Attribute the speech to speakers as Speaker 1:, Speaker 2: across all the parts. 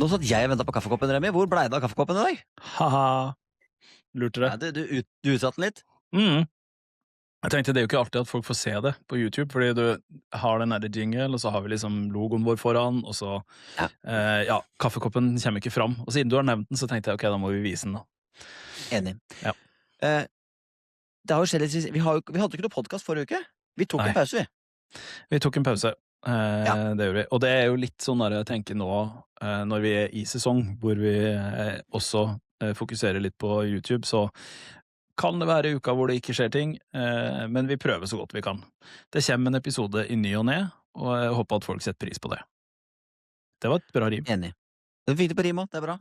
Speaker 1: Nå satt jeg og ventet på kaffekoppen, Remi. Hvor ble det av kaffekoppen I dag?
Speaker 2: Haha, lurte det.
Speaker 1: Ja, du utsatte den litt?
Speaker 2: Jeg tenkte det jo ikke alltid at folk får se det på YouTube, fordi du har den der jingle, og så har vi liksom logoen vår foran, og så, kaffekoppen kommer ikke fram. Og siden du har nevnt den, så tenkte jeg, ok, da må vi vise den da.
Speaker 1: Enig.
Speaker 2: Ja.
Speaker 1: Det har jo skjedd litt, vi hadde ikke noe podcast forrige uke. Vi tok en pause, vi.
Speaker 2: Vi tok en pause, det gjorde vi. Og det jo litt sånn der jeg tenker nå, når vi I sesong, hvor vi også fokuserer litt på YouTube, så kan det være uka hvor det ikke skjer ting, men vi prøver så godt vi kan. Det kommer en episode I ny og ned, og jeg håper at folk setter pris på det. Det var et bra rim.
Speaker 1: Enig. Det fikk det på rim også, det bra.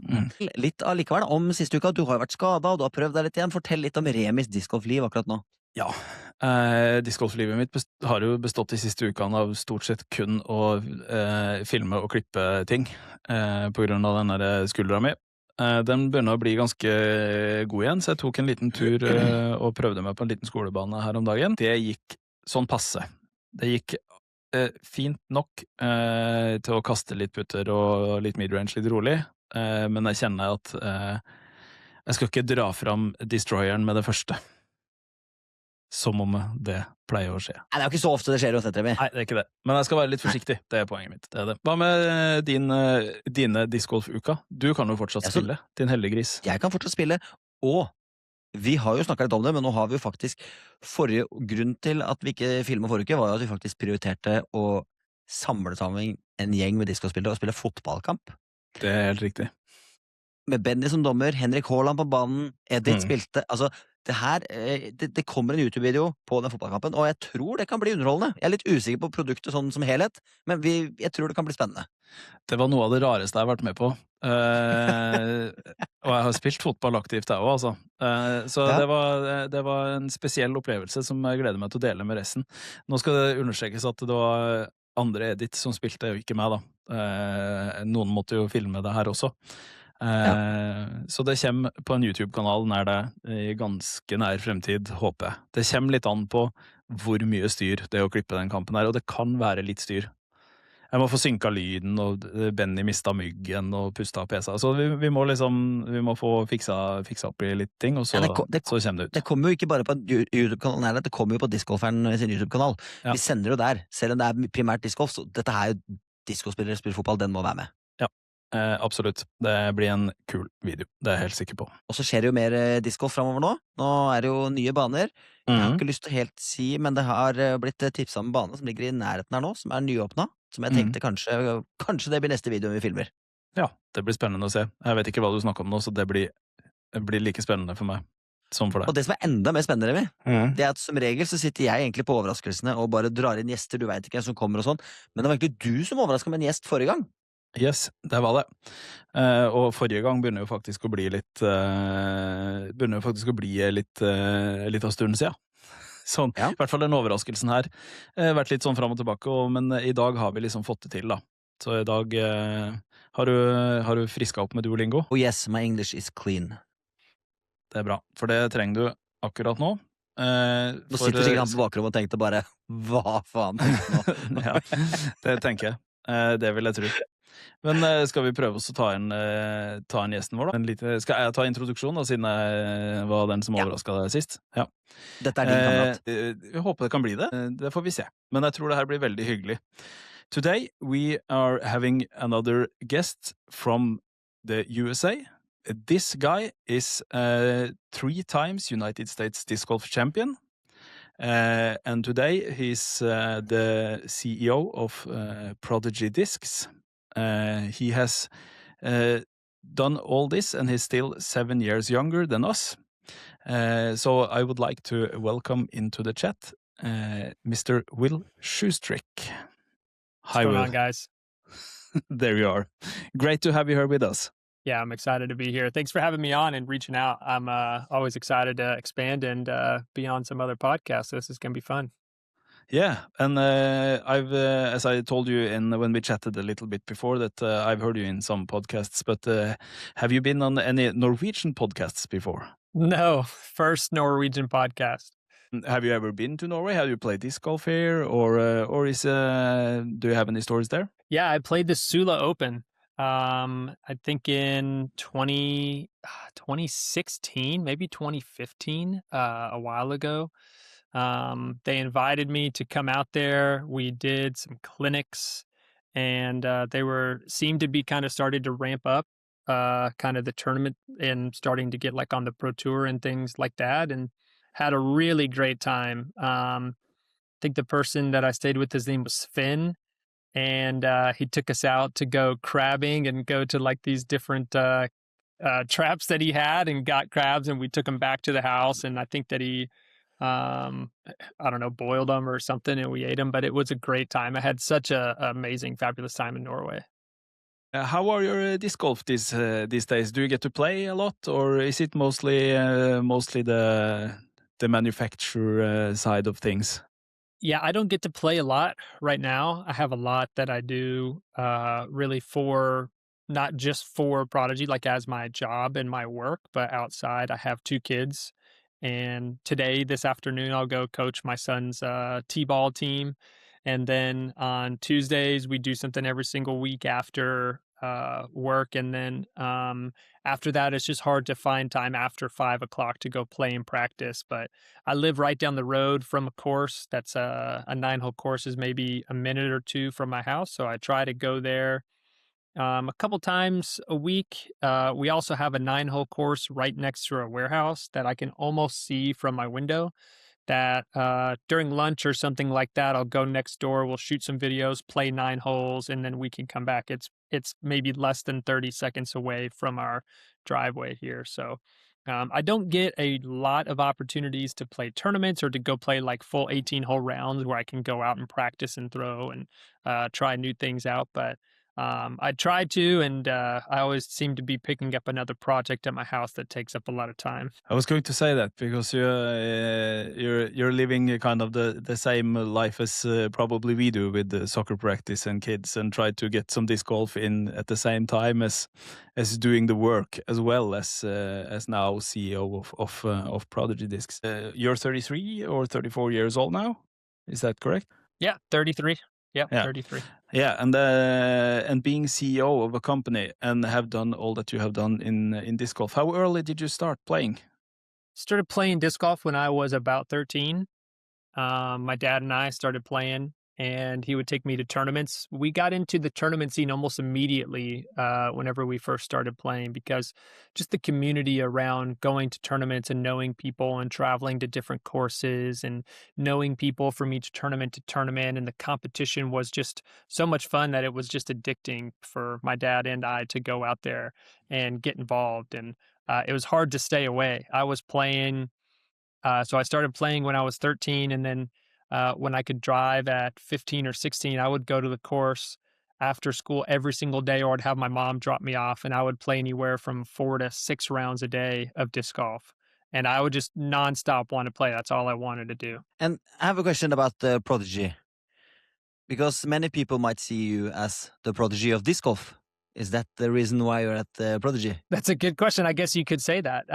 Speaker 1: Litt allikevel om siste uka, du har jo vært skadet, og du har prøvd deg litt igjen. Fortell litt om Remis discgolfliv akkurat nå.
Speaker 2: Ja, discgolflivet mitt har jo bestått I siste ukene av stort sett kun å filme og klippe ting, på grunn av den der skuldra mi. Den begynner å bli ganske god igjen, så jeg tok en liten tur og prøvde meg på en liten skolebane her om dagen. Det gikk sånn passe. Det gikk fint nok til å kaste litt putter og litt midrange litt rolig, men jeg kjenner at jeg skal ikke dra fram destroyeren med det første. Som om det pleier å skje.
Speaker 1: Nei, det jo ikke så ofte det skjer uansett, Remi.
Speaker 2: Nei, det ikke det. Men jeg skal være litt forsiktig. Det poenget mitt. Det det. Hva med dine discgolf-uka? Du kan jo fortsatt spille, din heldiggris.
Speaker 1: Jeg kan fortsatt spille, og vi har jo snakket litt om det, men nå har vi jo faktisk forrige grunn til at vi ikke filmet forrige uke, var jo at vi faktisk prioriterte å samle sammen en gjeng med discgolfspillere og spille fotballkamp.
Speaker 2: Det helt riktig.
Speaker 1: Med Benny som dommer, Henrik Haaland på banen, Edith spilte, altså det her, det kommer en YouTube-video på den fotballkampen, og jeg tror det kan bli underholdende. Jeg litt usikker på produktet sånn som helhet, men jeg tror det kan bli spennende.
Speaker 2: Det var noe av det rareste jeg har vært med på. Og jeg har spilt fotball aktivt der også, altså. Så det var en spesiell opplevelse som jeg gleder meg til å dele med resten. Nå skal det understrekes at det var andre Edith som spilte, og ikke meg da. Noen måtte jo filme det her også. Så det kommer på en YouTube-kanal nær det I ganske nær fremtid, håper jeg. Det kommer litt an på hvor mye styr det å klippe den kampen her, og det kan være litt styr. Jeg må få synka lyden, og Benny mistet myggen og pustet opp PC. Så vi må få fiksa opp I litt ting, og så kommer det ut.
Speaker 1: Det kommer jo ikke bare på YouTube-kanalen her, det kommer jo på discgolferen sin YouTube-kanal. Vi sender jo der, selv om det primært discgolf, så dette her jo discgolfspillere spiller fotball, den må være med.
Speaker 2: Absolutt. Det blir en kul video. Det jeg helt sikker på.
Speaker 1: Og så skjer det jo mer discgolf fremover nå. Nå det jo nye baner. Jeg har ikke lyst til å helt si, men det har blitt tipset om en bane som ligger I nærheten her nå, som nyåpnet, som jeg tenkte kanskje det blir neste video vi filmer.
Speaker 2: Ja, det blir spennende å se. Jeg vet ikke hva du snakker om nå, så det blir like spennende for meg som for deg.
Speaker 1: Og det som enda mer spennende, det at som regel så sitter jeg egentlig på overraskelsene og bare drar inn gjester, du vet ikke hvem som kommer og sånn, men det var egentlig du som overrasket med en gjest forrige gang.
Speaker 2: Yes, det var det. Og forrige gang begynner jo faktisk å bli litt av stunden siden. Sånn, I hvert fall den overraskelsen her. Vært litt sånn fram og tilbake, men I dag har vi liksom fått det til da. Så I dag har du frisket opp med Duolingo?
Speaker 1: Oh yes, my English is clean.
Speaker 2: Det bra, for det trenger du akkurat nå.
Speaker 1: Nå sitter sikkert han på bakrommet og tenkte bare, hva faen?
Speaker 2: Ja, det tenker jeg. Det vil jeg tro. Men skal vi prøve oss å ta en gjesten vår da? Skal jeg ta introduksjon da, siden jeg var den som overrasket deg sist? Ja.
Speaker 1: Dette din kamerat.
Speaker 2: Jeg håper det kan bli det. Det får vi se. Men jeg tror det her blir veldig hyggelig. Today we are having another guest from the USA. This guy is 3 times United States disc golf champion. And today he's the CEO of Prodigy discs. He has done all this and he's still 7 years younger than us. So I would like to welcome into the chat Mr. Will Schusterick.
Speaker 3: Hi, Will. What's going on, guys?
Speaker 2: There you are. Great to have you here with us.
Speaker 3: Yeah, I'm excited to be here. Thanks for having me on and reaching out. I'm always excited to expand and be on some other podcasts. So this is going to be fun.
Speaker 2: Yeah, and I've, as I told you when we chatted a little bit before, that I've heard you in some podcasts, but have you been on any Norwegian podcasts before?
Speaker 3: No, first Norwegian podcast.
Speaker 2: Have you ever been to Norway? Have you played disc golf here, or do you have any stories there?
Speaker 3: Yeah, I played the Sula Open I think in 2016, maybe 2015, a while ago. They invited me to come out there. We did some clinics, and they were seemed to be kind of started to ramp up kind of the tournament and starting to get like on the pro tour and things like that, and had a really great time. I think the person that I stayed with, his name was Finn, and he took us out to go crabbing and go to like these different traps that he had and got crabs, and we took them back to the house. And I think that he, I don't know, boiled them or something, and we ate them. But it was a great time. I had such a amazing, fabulous time in Norway.
Speaker 2: How are your disc golf these days? Do you get to play a lot, or is it mostly the manufacturer side of things?
Speaker 3: Yeah, I don't get to play a lot right now. I have a lot that I do really for not just for Prodigy, like as my job and my work, but outside. I have 2 kids. And today, this afternoon, I'll go coach my son's T-ball team. And then on Tuesdays, we do something every single week after work. And then after that, it's just hard to find time after 5 o'clock to go play and practice. But I live right down the road from a course that's a 9-hole course is maybe a minute or two from my house. So I try to go there a couple times a week. We also have a 9-hole course right next to our warehouse that I can almost see from my window. That during lunch or something like that, I'll go next door. We'll shoot some videos, play 9 holes, and then we can come back. It's maybe less than 30 seconds away from our driveway here. So I don't get a lot of opportunities to play tournaments or to go play like full 18-hole rounds where I can go out and practice and throw and try new things out. But I try to, and I always seem to be picking up another project at my house that takes up a lot of time.
Speaker 2: I was going to say that because you're living kind of the same life as probably we do with the soccer practice and kids, and try to get some disc golf in at the same time as doing the work as well as now CEO of Prodigy Discs. You're 33 or 34 years old now, is that correct?
Speaker 3: Yeah, 33. Yeah, 33.
Speaker 2: Yeah, and being CEO of a company and have done all that you have done in disc golf, how early did you start playing?
Speaker 3: Started playing disc golf when I was about 13. My dad and I started playing, and he would take me to tournaments. We got into the tournament scene almost immediately whenever we first started playing, because just the community around going to tournaments and knowing people and traveling to different courses and knowing people from each tournament to tournament, and the competition was just so much fun that it was just addicting for my dad and I to go out there and get involved. And it was hard to stay away. I was playing so I started playing when I was 13, and then when I could drive at 15 or 16, I would go to the course after school every single day, or I'd have my mom drop me off, and I would play anywhere from 4 to 6 rounds a day of disc golf. And I would just nonstop want to play. That's all I wanted to do.
Speaker 1: And I have a question about the Prodigy, because many people might see you as the Prodigy of disc golf. Is that the reason why you're at the Prodigy?
Speaker 3: That's a good question. I guess you could say that.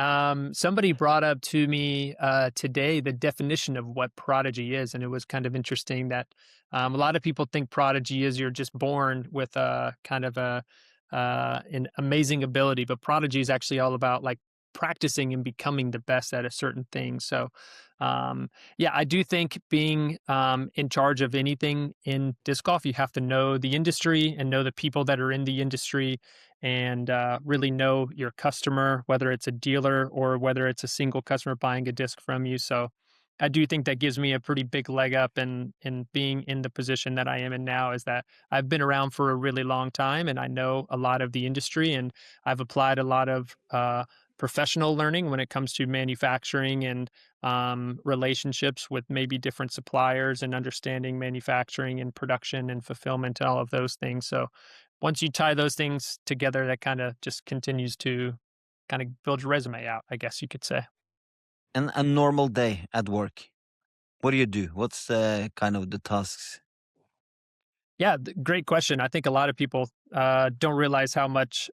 Speaker 3: Somebody brought up to me today the definition of what Prodigy is, and it was kind of interesting that a lot of people think Prodigy is you're just born with a kind of an amazing ability, but Prodigy is actually all about like practicing and becoming the best at a certain thing. So, yeah, I do think being in charge of anything in disc golf, you have to know the industry and know the people that are in the industry, and really know your customer, whether it's a dealer or whether it's a single customer buying a disc from you. So I do think that gives me a pretty big leg up in being in the position that I am in now, is that I've been around for a really long time and I know a lot of the industry, and I've applied a lot of professional learning when it comes to manufacturing and relationships with maybe different suppliers and understanding manufacturing and production and fulfillment and all of those things. So once you tie those things together, that kind of just continues to kind of build your resume out, I guess you could say.
Speaker 1: And a normal day at work, what do you do? What's kind of the tasks?
Speaker 3: Yeah, great question. I think a lot of people don't realize how much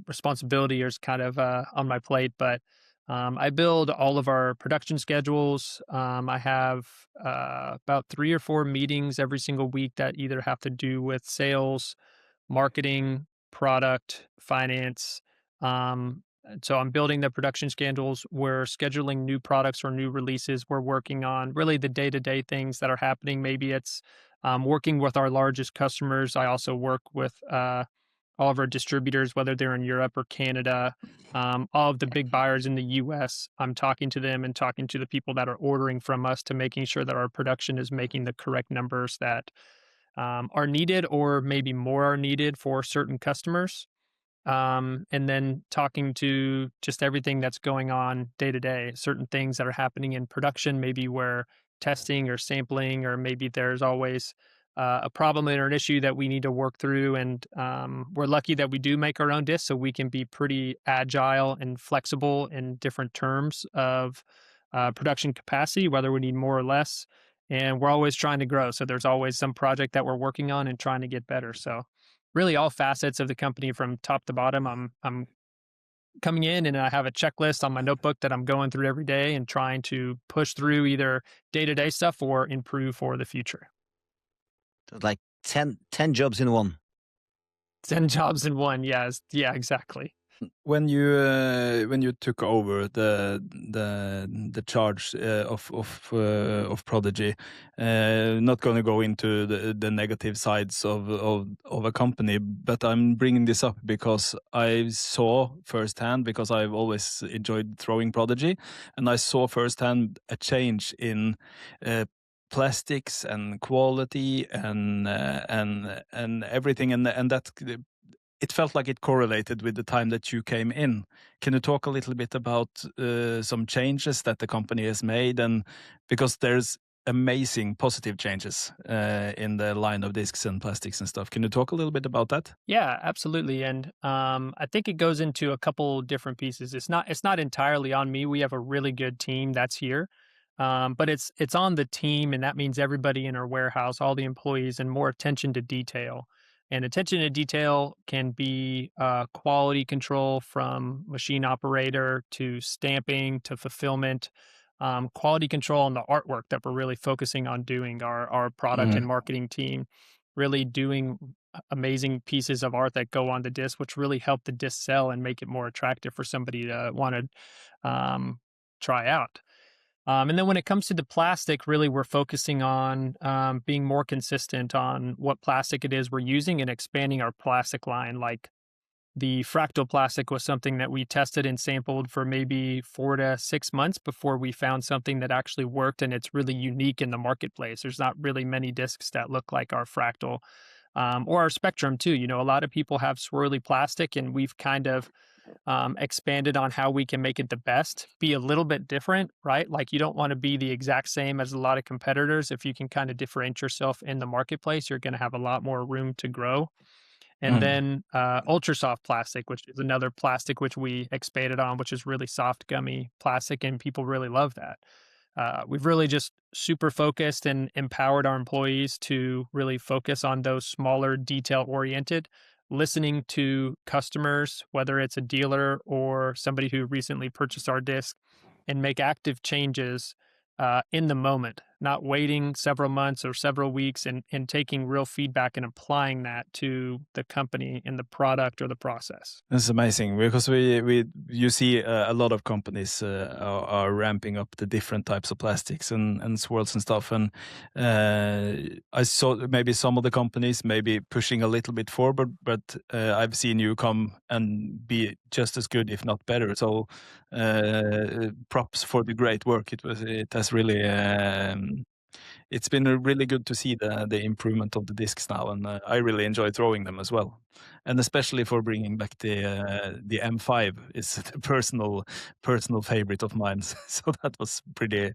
Speaker 3: responsibility is kind of on my plate, but I build all of our production schedules. I have about 3 or 4 meetings every single week that either have to do with sales, marketing, product, finance. So I'm building the production schedules. We're scheduling new products or new releases. We're working on really the day-to-day things that are happening. Maybe it's working with our largest customers. I also work with all of our distributors, whether they're in Europe or Canada, all of the big buyers in the US. I'm talking to them and talking to the people that are ordering from us to making sure that our production is making the correct numbers that are needed, or maybe more are needed for certain customers. And then talking to just everything that's going on day to day, certain things that are happening in production, maybe where testing or sampling, or maybe there's always a problem or an issue that we need to work through. And we're lucky that we do make our own discs, so we can be pretty agile and flexible in different terms of production capacity, whether we need more or less. And we're always trying to grow. So there's always some project that we're working on and trying to get better. So really all facets of the company from top to bottom. I'm coming in and I have a checklist on my notebook that I'm going through every day and trying to push through either day-to-day stuff or improve for the future.
Speaker 1: Like 10 jobs in one.
Speaker 3: 10 jobs in one. Yes. Yeah, exactly.
Speaker 2: When you took over the charge of Prodigy, not going to go into the negative sides of a company, but I'm bringing this up because I saw firsthand, because I've always enjoyed throwing Prodigy, and I saw firsthand a change in plastics and quality and everything, and that it felt like it correlated with the time that you came in. Can you talk a little bit about some changes that the company has made? And because there's amazing positive changes in the line of discs and plastics and stuff. Can you talk a little bit about that?
Speaker 3: Yeah, absolutely. And I think it goes into a couple different pieces. It's not entirely on me. We have a really good team that's here. But it's on the team, and that means everybody in our warehouse, all the employees, and more attention to detail. And attention to detail can be quality control from machine operator to stamping to fulfillment, quality control on the artwork that we're really focusing on doing. Our product and marketing team really doing amazing pieces of art that go on the disc, which really help the disc sell and make it more attractive for somebody to want to try out. And then when it comes to the plastic, really we're focusing on being more consistent on what plastic it is we're using and expanding our plastic line. Like the fractal plastic was something that we tested and sampled for maybe 4 to 6 months before we found something that actually worked, and it's really unique in the marketplace. There's not really many discs that look like our fractal or our spectrum too. A lot of people have swirly plastic, and we've kind of expanded on how we can make it the best, be a little bit different, right? Like you don't want to be the exact same as a lot of competitors. If you can kind of differentiate yourself in the marketplace, you're going to have a lot more room to grow. And then ultra soft plastic, which is another plastic which we expanded on, which is really soft, gummy plastic, and people really love that. We've really just super focused and empowered our employees to really focus on those smaller, detail-oriented, listening to customers, whether it's a dealer or somebody who recently purchased our disc, and make active changes in the moment, not waiting several months or several weeks, and taking real feedback and applying that to the company and the product or the process.
Speaker 2: That's amazing, because you see a lot of companies are ramping up the different types of plastics and swirls and stuff, and I saw maybe some of the companies maybe pushing a little bit forward, but I've seen you come and be just as good, if not better. So props for the great work. It has really it's been really good to see the improvement of the discs now, and I really enjoy throwing them as well, and especially for bringing back the M5 is a personal favorite of mine. So that was pretty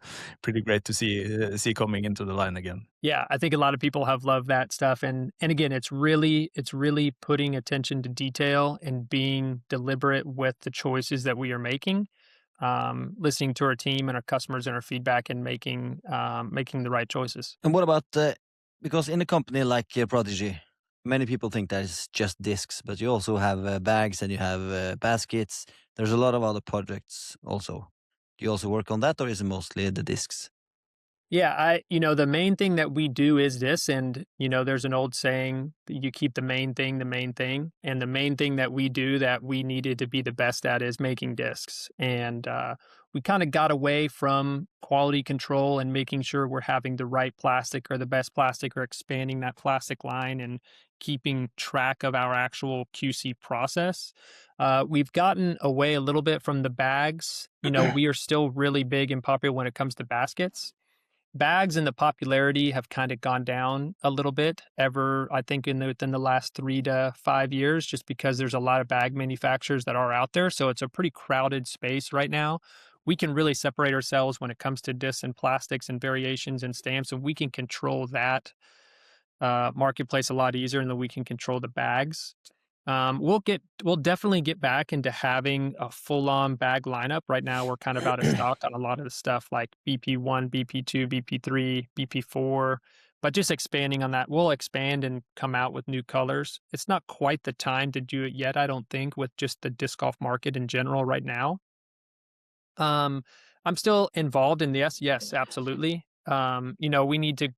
Speaker 2: great to see coming into the line again.
Speaker 3: Yeah, I think a lot of people have loved that stuff, and again, it's really putting attention to detail and being deliberate with the choices that we are making. Listening to our team and our customers and our feedback, and making the right choices.
Speaker 1: And what about because in a company like Prodigy, many people think that it's just discs, but you also have bags and you have baskets. There's a lot of other projects also. Do you also work on that, or is it mostly the discs?
Speaker 3: Yeah, the main thing that we do is this, and there's an old saying, you keep the main thing the main thing, and the main thing that we do that we needed to be the best at is making discs. And we kind of got away from quality control and making sure we're having the right plastic or the best plastic or expanding that plastic line and keeping track of our actual QC process. We've gotten away a little bit from the bags. We are still really big and popular when it comes to baskets. Bags and the popularity have kind of gone down a little bit I think within the last 3 to 5 years, just because there's a lot of bag manufacturers that are out there. So it's a pretty crowded space right now. We can really separate ourselves when it comes to discs and plastics and variations and stamps, and we can control that marketplace a lot easier than we can control the bags. We'll definitely get back into having a full-on bag lineup. Right now, we're kind of out of stock on a lot of the stuff like BP1, BP2, BP3, BP4, but just expanding on that. We'll expand and come out with new colors. It's not quite the time to do it yet, I don't think, with just the disc golf market in general right now. I'm still involved in this. Yes, absolutely. We need to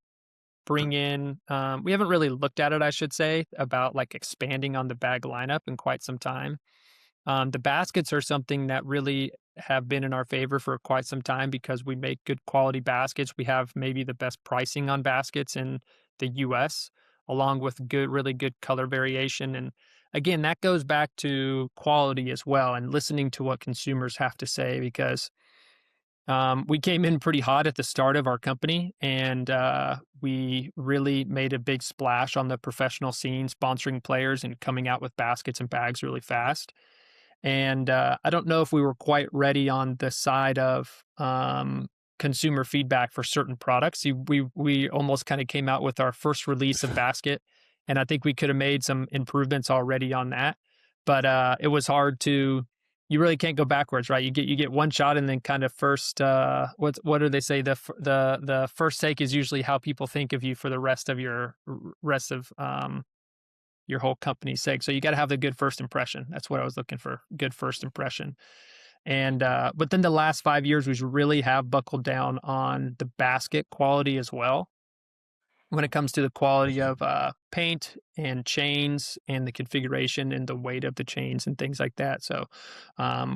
Speaker 3: bring in we haven't really looked at it, I should say, about like expanding on the bag lineup in quite some time. The baskets are something that really have been in our favor for quite some time because we make good quality baskets. We have maybe the best pricing on baskets in the US, along with really good color variation. And again, that goes back to quality as well and listening to what consumers have to say, because we came in pretty hot at the start of our company, and we really made a big splash on the professional scene, sponsoring players and coming out with baskets and bags really fast. And I don't know if we were quite ready on the side of consumer feedback for certain products. We almost kind of came out with our first release of basket, and I think we could have made some improvements already on that. But it was hard to. You really can't go backwards, right? You get one shot, and then kind of first. What do they say? The first take is usually how people think of you for the rest of your whole company's sake. So you got to have the good first impression. That's what I was looking for, good first impression. And but then the last 5 years, we really have buckled down on the basket quality as well, when it comes to the quality of paint and chains and the configuration and the weight of the chains and things like that. So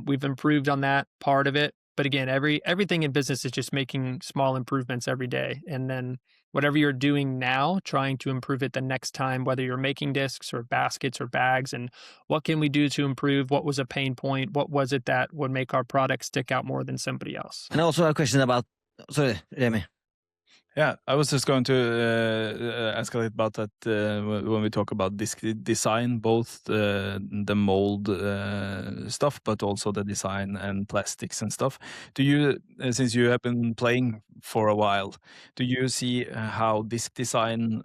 Speaker 3: we've improved on that part of it. But again, everything in business is just making small improvements every day. And then whatever you're doing now, trying to improve it the next time, whether you're making discs or baskets or bags, and what can we do to improve? What was a pain point? What was it that would make our product stick out more than somebody else?
Speaker 1: And I also have a question about, sorry, Remy.
Speaker 2: Yeah, I was just going to ask a little about that when we talk about disc design, both the mold stuff, but also the design and plastics and stuff. Do you, since you have been playing for a while, do you see how disc design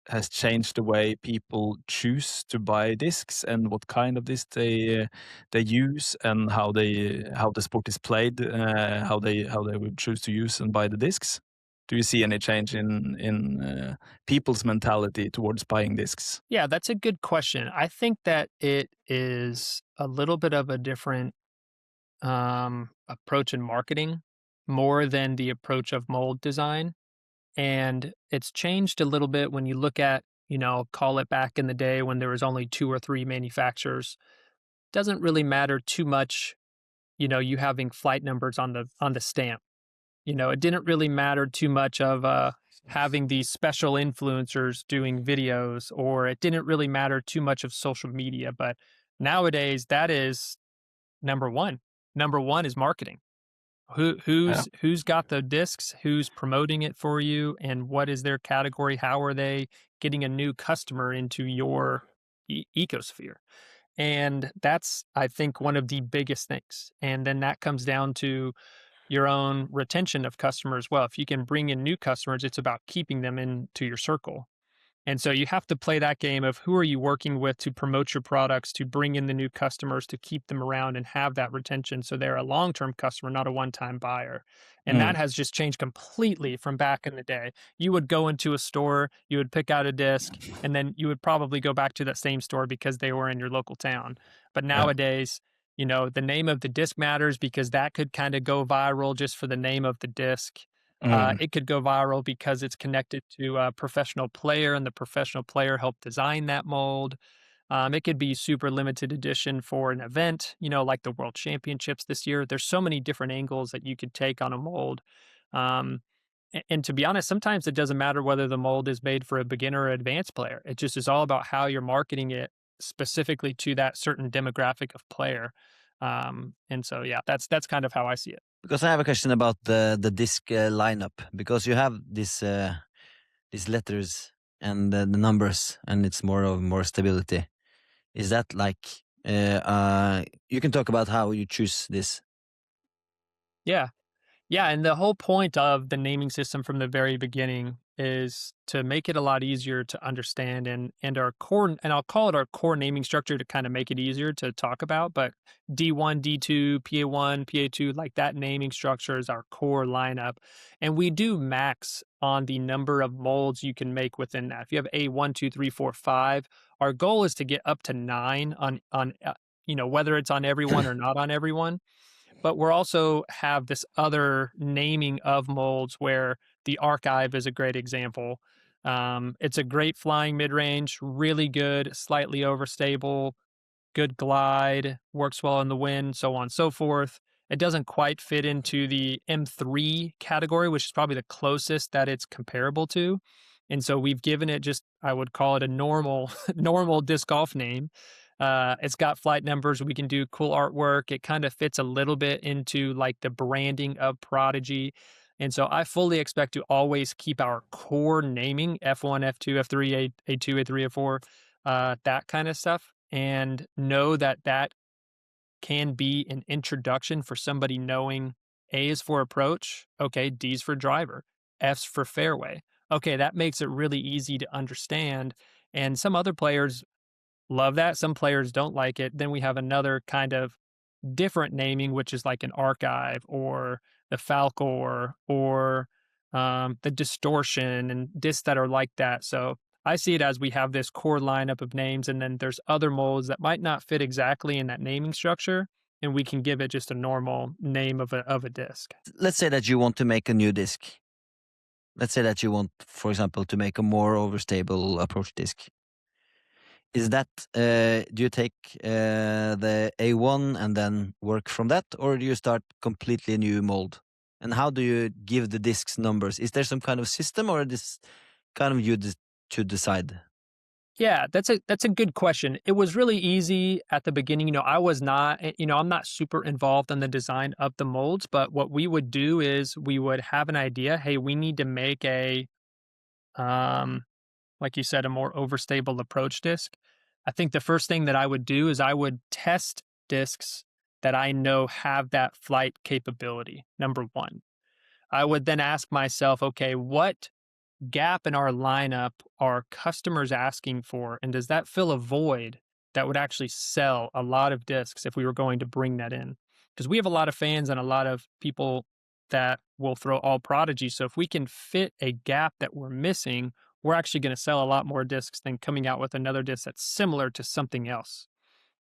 Speaker 2: has changed the way people choose to buy discs, and what kind of disc they use, and how the sport is played, how they would choose to use and buy the discs? Do you see any change in people's mentality towards buying discs?
Speaker 3: Yeah, that's a good question. I think that it is a little bit of a different approach in marketing, more than the approach of mold design. And it's changed a little bit when you look at, call it back in the day when there was only 2 or 3 manufacturers. Doesn't really matter too much, you having flight numbers on the stamp. It didn't really matter too much of having these special influencers doing videos, or it didn't really matter too much of social media. But nowadays, that is number one. Number one is marketing. Who's got the discs? Who's promoting it for you? And what is their category? How are they getting a new customer into your ecosphere? And that's, I think, one of the biggest things. And then that comes down to your own retention of customers. Well, if you can bring in new customers, it's about keeping them into your circle. And so you have to play that game of who are you working with to promote your products, to bring in the new customers, to keep them around and have that retention. So they're a long-term customer, not a one-time buyer. And that has just changed completely from back in the day. You would go into a store, you would pick out a disc, and then you would probably go back to that same store because they were in your local town. But nowadays, the name of the disc matters, because that could kind of go viral just for the name of the disc. It could go viral because it's connected to a professional player and the professional player helped design that mold. It could be super limited edition for an event, like the World Championships this year. There's so many different angles that you could take on a mold. Um, and to be honest, sometimes it doesn't matter whether the mold is made for a beginner or advanced player. It just is all about how you're marketing it specifically to that certain demographic of player. And so, yeah, that's kind of how I see it.
Speaker 1: Because I have a question about the disc lineup, because you have these letters and the numbers, and it's more stability. Is that like you can talk about how you choose this?
Speaker 3: Yeah. Yeah, and the whole point of the naming system from the very beginning is to make it a lot easier to understand and our core, and I'll call it our core naming structure to kind of make it easier to talk about, but D1, D2, PA1, PA2, like that naming structure is our core lineup. And we do max on the number of molds you can make within that. If you have A1, 2, 3, 4, 5, our goal is to get up to 9 on whether it's on everyone or not on everyone. But we're also have this other naming of molds where the archive is a great example. It's a great flying mid-range, really good, slightly overstable, good glide, works well in the wind, so on and so forth. It doesn't quite fit into the M3 category, which is probably the closest that it's comparable to. And so we've given it just, I would call it a normal normal disc golf name. It's got flight numbers. We can do cool artwork. It kind of fits a little bit into like the branding of Prodigy. And so I fully expect to always keep our core naming F1, F2, F3, A2, A3, A4, that kind of stuff, and know that that can be an introduction for somebody knowing A is for approach. Okay, D's for driver, F's for fairway. Okay, that makes it really easy to understand. And some other players love that. Some players don't like it. Then we have another kind of different naming, which is like an archive or the Falcor or the distortion and discs that are like that. So I see it as we have this core lineup of names, and then there's other molds that might not fit exactly in that naming structure, and we can give it just a normal name of a disc.
Speaker 1: Let's say that you want to make a new disc. Let's say that you want, for example, to make a more overstable approach disc. Is that do you take the A1 and then work from that, or do you start completely new mold? And how do you give the discs numbers? Is there some kind of system, or this kind of you to decide?
Speaker 3: Yeah, that's a good question. It was really easy at the beginning. I was not, I'm not super involved in the design of the molds, but what we would do is we would have an idea. Hey, we need to make like you said, a more overstable approach disc. I think the first thing that I would do is I would test discs that I know have that flight capability. Number one, I would then ask myself, okay, what gap in our lineup are customers asking for? And does that fill a void that would actually sell a lot of discs if we were going to bring that in? Because we have a lot of fans and a lot of people that will throw all Prodigy. So if we can fit a gap that we're missing, we're actually going to sell a lot more discs than coming out with another disc that's similar to something else.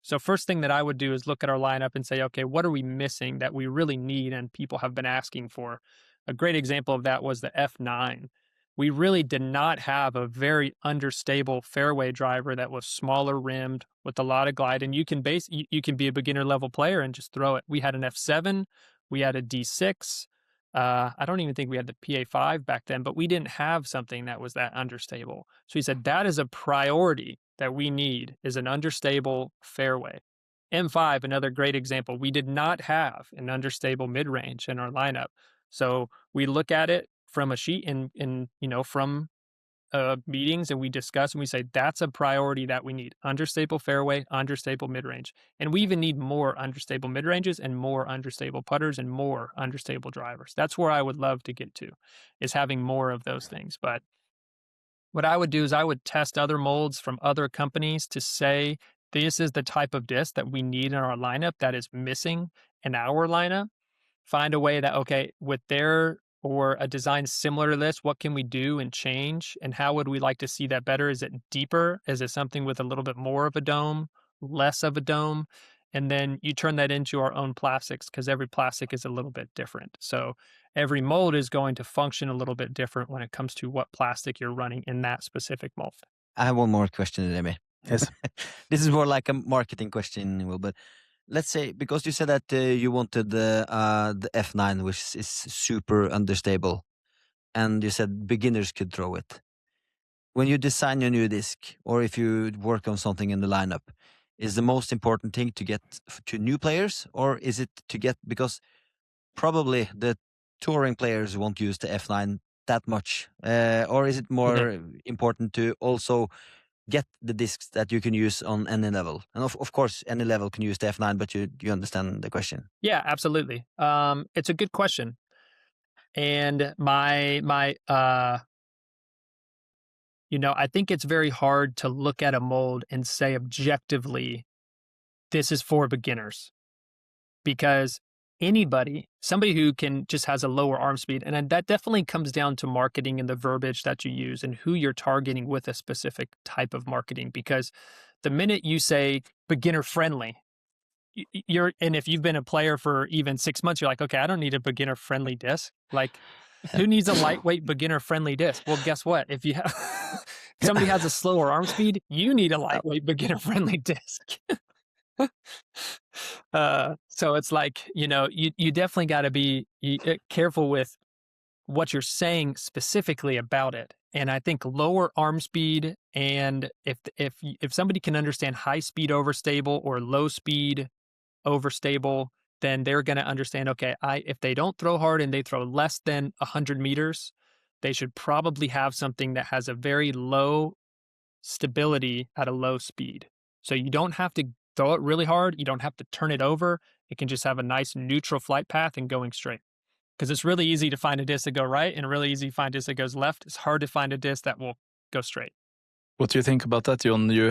Speaker 3: So first thing that I would do is look at our lineup and say, okay, what are we missing that we really need and people have been asking for? A great example of that was the F9. We really did not have a very understable fairway driver that was smaller rimmed with a lot of glide. And you can be a beginner level player and just throw it. We had an F7, we had a D6. I don't even think we had the PA5 back then, but we didn't have something that was that understable. So he said that is a priority that we need, is an understable fairway. M5, another great example. We did not have an understable mid-range in our lineup. So we look at it from a sheet in from meetings, and we discuss and we say that's a priority that we need: understable fairway, understable mid-range. And we even need more understable mid-ranges and more understable putters and more understable drivers. That's where I would love to get to, is having more of those things. But what I would do is I would test other molds from other companies to say this is the type of disc that we need in our lineup that is missing in our lineup. Find a way that, okay, with their or a design similar to this, what can we do and change? And how would we like to see that better? Is it deeper? Is it something with a little bit more of a dome, less of a dome? and then you turn that into our own plastics because every plastic is a little bit different. So every mold is going to function a little bit different when it comes to what plastic you're running in that specific mold.
Speaker 1: I have one more question, Remy.
Speaker 2: Yes.
Speaker 1: This is more like a marketing question, Will, but let's say, because you said that you wanted the F9, which is super understable, and you said beginners could throw it. When you design your new disc, or if you work on something in the lineup, is the most important thing to get to new players, or is it to get, because probably the touring players won't use the F9 that much, or is it more important to also get the discs that you can use on any level? And of course, any level can use the F9, but you understand the question.
Speaker 3: Yeah, absolutely. It's a good question. And I think it's very hard to look at a mold and say objectively, this is for beginners, because somebody who just has a lower arm speed, and that definitely comes down to marketing and the verbiage that you use and who you're targeting with a specific type of marketing. Because the minute you say beginner friendly, and if you've been a player for even 6 months, you're like, okay, I don't need a beginner friendly disc. Like, who needs a lightweight beginner friendly disc? Well, guess what? If you have somebody has a slower arm speed, you need a lightweight beginner friendly disc. So it's like, you definitely got to be careful with what you're saying specifically about it. And I think lower arm speed, and if somebody can understand high speed overstable or low speed overstable, then they're going to understand, okay, if they don't throw hard and they throw less than 100 meters, they should probably have something that has a very low stability at a low speed. So you don't have to throw it really hard. You don't have to turn it over. It can just have a nice neutral flight path and going straight. Because it's really easy to find a disc that go right and really easy to find a disc that goes left. It's hard to find a disc that will go straight.
Speaker 2: What do you think about that, Jon? We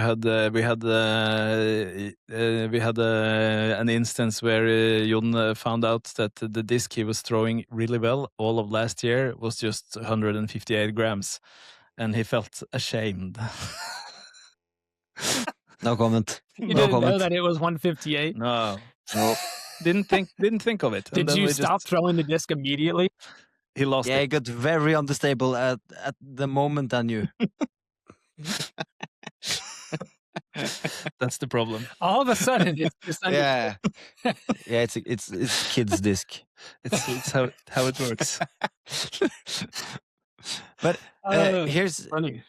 Speaker 2: had an instance where Jon found out that the disc he was throwing really well all of last year was just 158 grams, and he felt ashamed.
Speaker 1: No comment.
Speaker 3: You didn't know that it was 158?
Speaker 2: No. Didn't think of it.
Speaker 3: Did you stop throwing the disc immediately?
Speaker 2: He lost it.
Speaker 1: Yeah, it got very unstable at the moment I knew.
Speaker 2: That's the problem.
Speaker 3: All of a sudden, it's just
Speaker 1: yeah, it's kid's disc.
Speaker 2: It's how it works.
Speaker 1: But here's
Speaker 3: funny.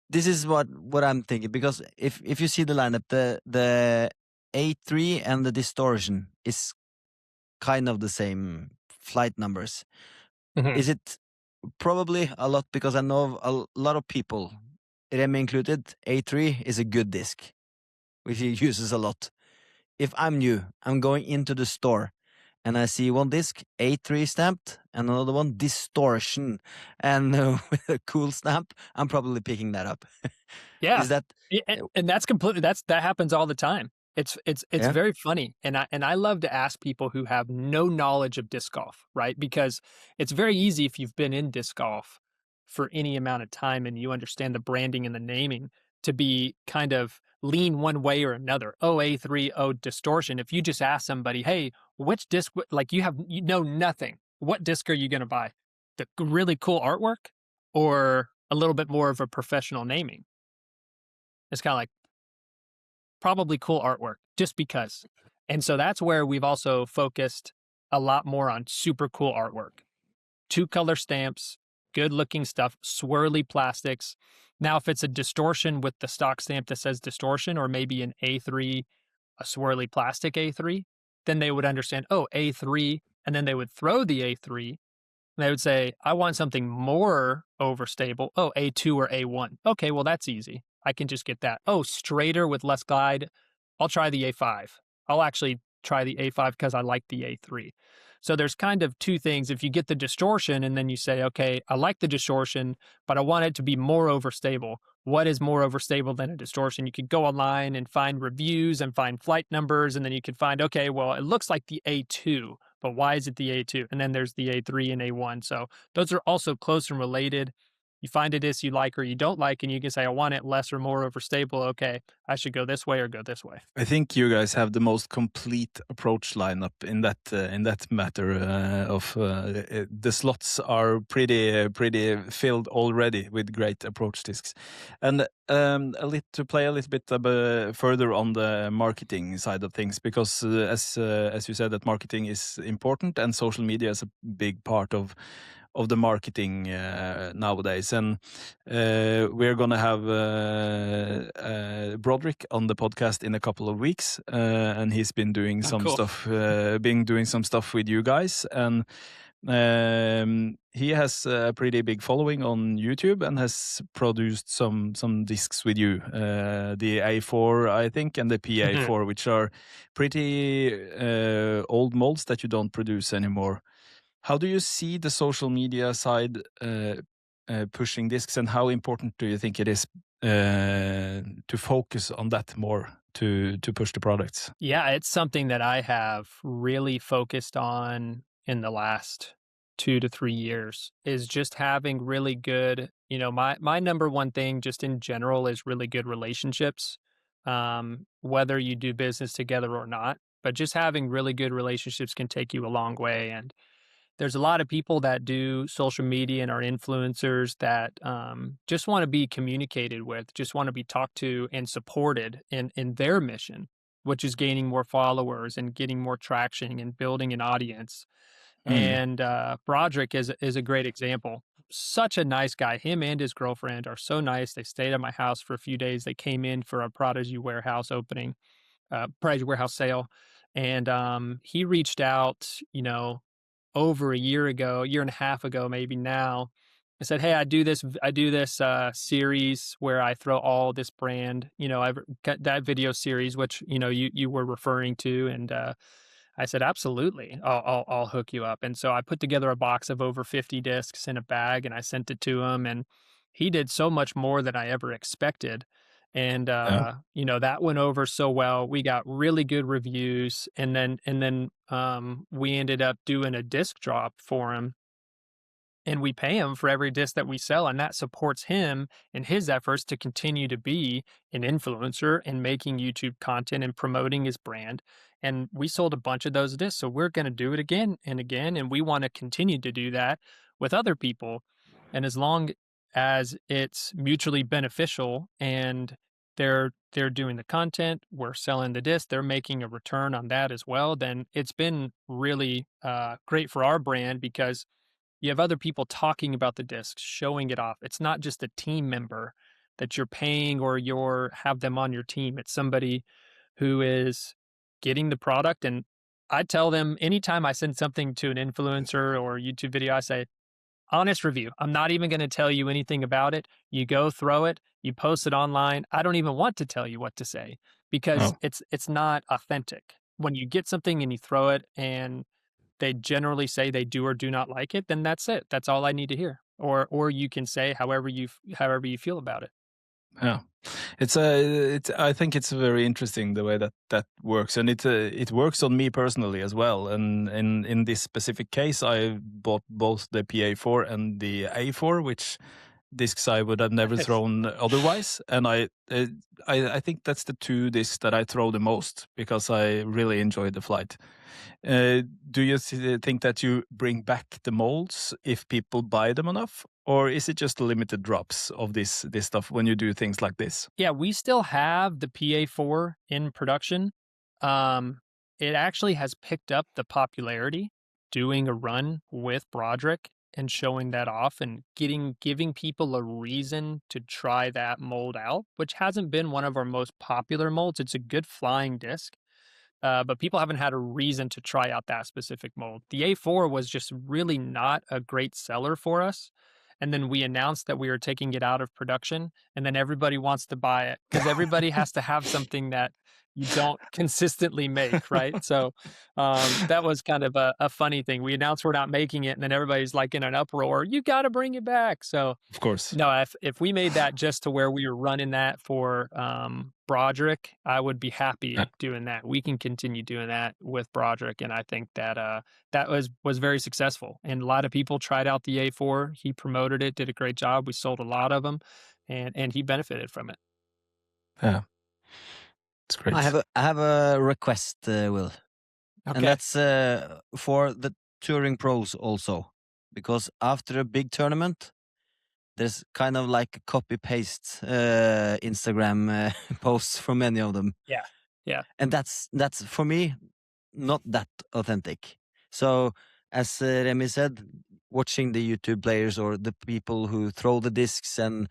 Speaker 1: This is what I'm thinking, because if you see the lineup, the A3 and the distortion is kind of the same flight numbers.
Speaker 3: Mm-hmm.
Speaker 1: Is it probably a lot, because I know a lot of people, Remy included, A3 is a good disc, which he uses a lot. If I'm new, I'm going into the store and I see one disc, A3 stamped, and another one, distortion, and with a cool stamp, I'm probably picking that up.
Speaker 3: Yeah.
Speaker 1: Is that...
Speaker 3: And that's completely, that happens all the time. It's very funny. And I love to ask people who have no knowledge of disc golf, right? Because it's very easy, if you've been in disc golf for any amount of time and you understand the branding and the naming, to be kind of lean one way or another. Oh, A3, oh, distortion. If you just ask somebody, hey, which disc, like you know nothing, what disc are you going to buy? The really cool artwork or a little bit more of a professional naming? It's kind of like, probably cool artwork, just because. And so that's where we've also focused a lot more on super cool artwork. 2-color stamps, good looking stuff, swirly plastics. Now, if it's a distortion with the stock stamp that says distortion, or maybe an A3, a swirly plastic A3, then they would understand, oh, A3, and then they would throw the A3, and they would say, I want something more overstable. Oh, A2 or A1. Okay, well, that's easy. I can just get that. Oh, straighter with less glide. I'll try the A5. I'll actually try the A5 because I like the A3. So there's kind of two things. If you get the distortion and then you say, okay, I like the distortion, but I want it to be more overstable. What is more overstable than a distortion? You could go online and find reviews and find flight numbers, and then you could find, okay, well, it looks like the A2, but why is it the A2? And then there's the A3 and A1. So those are also close and related. You find a disc you like or you don't like, and you can say, I want it less or more overstable. Okay, I should go this way or go this way.
Speaker 2: I think you guys have the most complete approach lineup in that matter. The slots are pretty filled already with great approach discs, and to play a little bit further on the marketing side of things, because as you said, that marketing is important and social media is a big part of the marketing nowadays. And we're going to have Broderick on the podcast in a couple of weeks, and he's been doing some
Speaker 3: cool.
Speaker 2: stuff, with you guys, and he has a pretty big following on YouTube and has produced some discs with you, the A4 I think and the PA4, which are pretty old molds that you don't produce anymore. How do you see the social media side pushing discs, and how important do you think it is to focus on that more to push the products?
Speaker 3: Yeah, it's something that I have really focused on in the last 2 to 3 years, is just having really good, my number one thing just in general is really good relationships, whether you do business together or not. But just having really good relationships can take you a long way. And there's a lot of people that do social media and are influencers that just want to be communicated with, just want to be talked to and supported in their mission, which is gaining more followers and getting more traction and building an audience. And Broderick is a great example. Such a nice guy. Him and his girlfriend are so nice. They stayed at my house for a few days. They came in for a Prodigy warehouse opening, Prodigy warehouse sale. And he reached out, over a year and a half ago, maybe now. I said, "Hey, I do this series where I throw all this brand, I've got that video series, which, you were referring to." And I said, "Absolutely, I'll hook you up." And so I put together a box of over 50 discs in a bag, and I sent it to him. And he did so much more than I ever expected. And
Speaker 2: Yeah.
Speaker 3: that went over so well. We got really good reviews, and then we ended up doing a disc drop for him, and we pay him for every disc that we sell, and that supports him in his efforts to continue to be an influencer and making YouTube content and promoting his brand. And we sold a bunch of those discs, so we're going to do it again and again, and we want to continue to do that with other people. And as long as it's mutually beneficial and they're doing the content, we're selling the disc, they're making a return on that as well, then it's been really great for our brand, because you have other people talking about the discs, showing it off. It's not just a team member that you're paying or have them on your team. It's somebody who is getting the product. And I tell them anytime I send something to an influencer or YouTube video, I say, honest review. I'm not even going to tell you anything about it. You go throw it, you post it online. I don't even want to tell you what to say, because it's not authentic. When you get something and you throw it and they generally say they do or do not like it, then that's it. That's all I need to hear. Or you can say however you feel about it.
Speaker 2: Yeah, I think it's very interesting the way that works, and it works on me personally as well. And in this specific case, I bought both the PA4 and the A4, which discs I would have never thrown otherwise. And I think that's the two discs that I throw the most, because I really enjoy the flight. Do you think that you bring back the molds if people buy them enough, or is it just limited drops of this stuff when you do things like this?
Speaker 3: Yeah, we still have the PA4 in production. It actually has picked up the popularity doing a run with Broderick and showing that off and giving people a reason to try that mold out, which hasn't been one of our most popular molds. It's a good flying disc. But people haven't had a reason to try out that specific mold. The A4 was just really not a great seller for us. And then we announced that we were taking it out of production, and then everybody wants to buy it, because everybody has to have something that you don't consistently make, right? So that was kind of a funny thing. We announced we're not making it, and then everybody's like in an uproar, you got to bring it back. So
Speaker 2: Of course.
Speaker 3: no, if we made that just to where we were running that for Broderick, I would be
Speaker 2: Yeah.
Speaker 3: happy doing that. We can continue doing that with Broderick, and I think that that was very successful. And a lot of people tried out the A4. He promoted it, did a great job. We sold a lot of them, and he benefited from it.
Speaker 2: Yeah. It's great.
Speaker 1: I have a request, Will, and
Speaker 3: Okay.
Speaker 1: that's for the touring pros also, because after a big tournament, there's kind of like a copy paste Instagram posts from many of them.
Speaker 3: Yeah. Yeah.
Speaker 1: And that's for me not that authentic. So as Remy said, watching the YouTube players or the people who throw the discs, and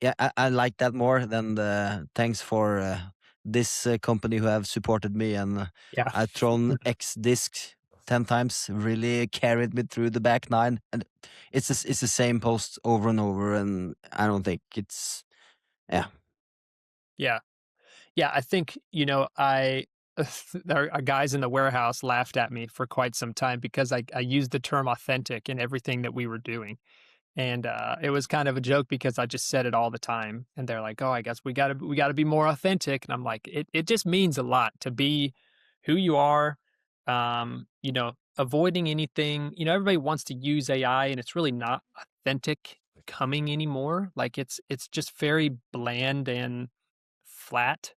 Speaker 1: yeah, I like that more than the thanks for this company who have supported me, and
Speaker 3: Yeah.
Speaker 1: I've thrown X discs 10 times, really carried me through the back nine, and it's the same post over and over, and I don't think it's yeah.
Speaker 3: Yeah. Yeah, I think, there are guys in the warehouse laughed at me for quite some time because I used the term authentic in everything that we were doing. And it was kind of a joke because I just said it all the time. And they're like, oh, I guess we gotta be more authentic. And I'm like, it just means a lot to be who you are, avoiding anything. Everybody wants to use AI and it's really not authentic coming anymore. Like it's just very bland and flat,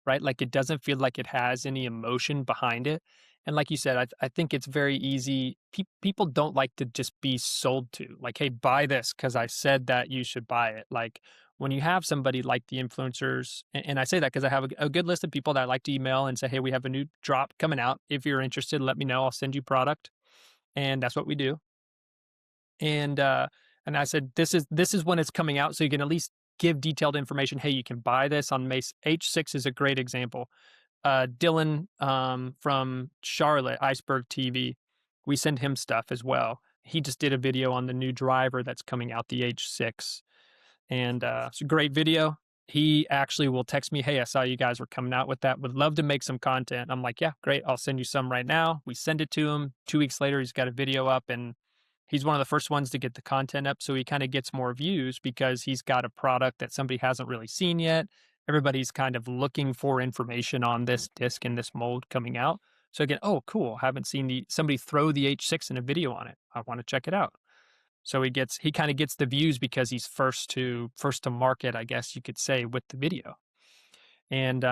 Speaker 3: right? Like it doesn't feel like it has any emotion behind it. And like you said, I think it's very easy. People don't like to just be sold to, like, hey, buy this because I said that you should buy it. Like when you have somebody like the influencers, and I say that because I have a good list of people that I like to email and say, hey, we have a new drop coming out. If you're interested, let me know. I'll send you product. And that's what we do. And and I said, this is when it's coming out, so you can at least give detailed information. Hey, you can buy this on Mace. H6 is a great example. Dylan from Charlotte, Iceberg TV, we send him stuff as well. He just did a video on the new driver that's coming out, the H6, and it's a great video. He actually will text me, hey, I saw you guys were coming out with that. Would love to make some content. I'm like, yeah, great. I'll send you some right now. We send it to him. 2 weeks later, he's got a video up, and he's one of the first ones to get the content up. So he kind of gets more views because he's got a product that somebody hasn't really seen yet. Everybody's kind of looking for information on this disc and this mold coming out. So again, oh, cool. Haven't seen somebody throw the H6 in a video on it. I want to check it out. So he kind of gets the views because he's first to market, I guess you could say, with the video. And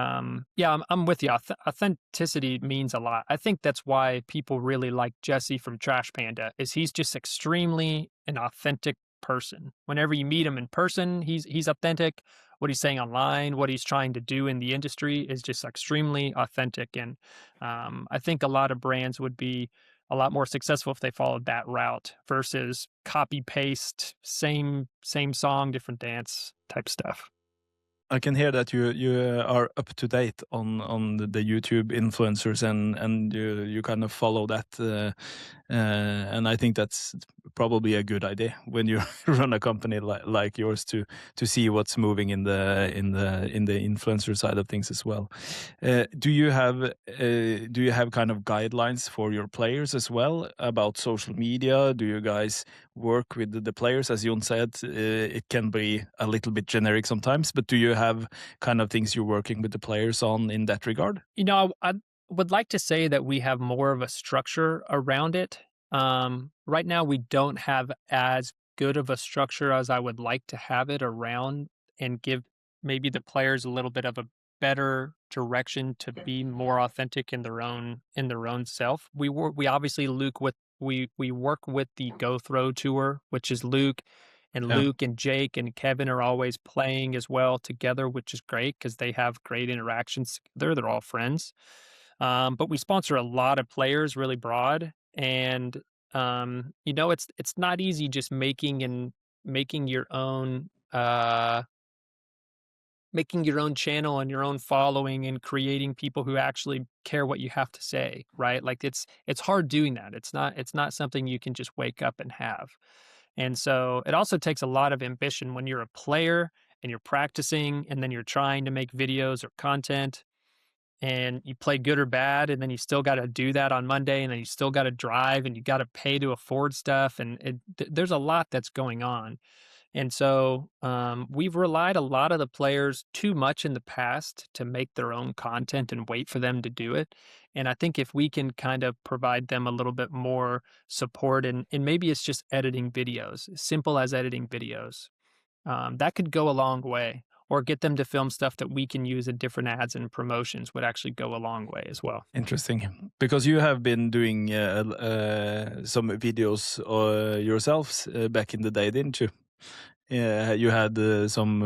Speaker 3: yeah, I'm with you. Authenticity means a lot. I think that's why people really like Jesse from Trash Panda, is he's just extremely an authentic person. Whenever you meet him in person, he's authentic. What he's saying online, what he's trying to do in the industry is just extremely authentic. And I think a lot of brands would be a lot more successful if they followed that route versus copy paste, same song, different dance type stuff.
Speaker 2: I can hear that you are up to date on the YouTube influencers, and you kind of follow that, and I think that's probably a good idea when you run a company like yours to see what's moving in the influencer side of things as well. Do you have kind of guidelines for your players as well about social media? Do you guys work with the players? As Jon said, it can be a little bit generic sometimes, but do you have kind of things you're working with the players on in that regard?
Speaker 3: I would like to say that we have more of a structure around it. Right now, we don't have as good of a structure as I would like to have it around, and give maybe the players a little bit of a better direction to be more authentic in their own self. We obviously we work with the Go Throw Tour, which is Luke. And
Speaker 2: Yeah.
Speaker 3: Luke and Jake and Kevin are always playing as well together, which is great because they have great interactions together. They're all friends. But we sponsor a lot of players really broad. And, it's not easy just making your own, making your own channel and your own following and creating people who actually care what you have to say, right? Like it's hard doing that. It's not something you can just wake up and have. And so it also takes a lot of ambition when you're a player and you're practicing and then you're trying to make videos or content. and you play good or bad, and then you still got to do that on Monday, and then you still got to drive, and you got to pay to afford stuff, and there's a lot that's going on. And so we've relied a lot of the players too much in the past to make their own content and wait for them to do it. And I think if we can kind of provide them a little bit more support, and maybe it's just editing videos, simple as editing videos, that could go a long way. Or get them to film stuff that we can use in different ads and promotions would actually go a long way as well.
Speaker 2: Interesting, because you have been doing some videos yourselves back in the day, didn't you? Yeah, you had some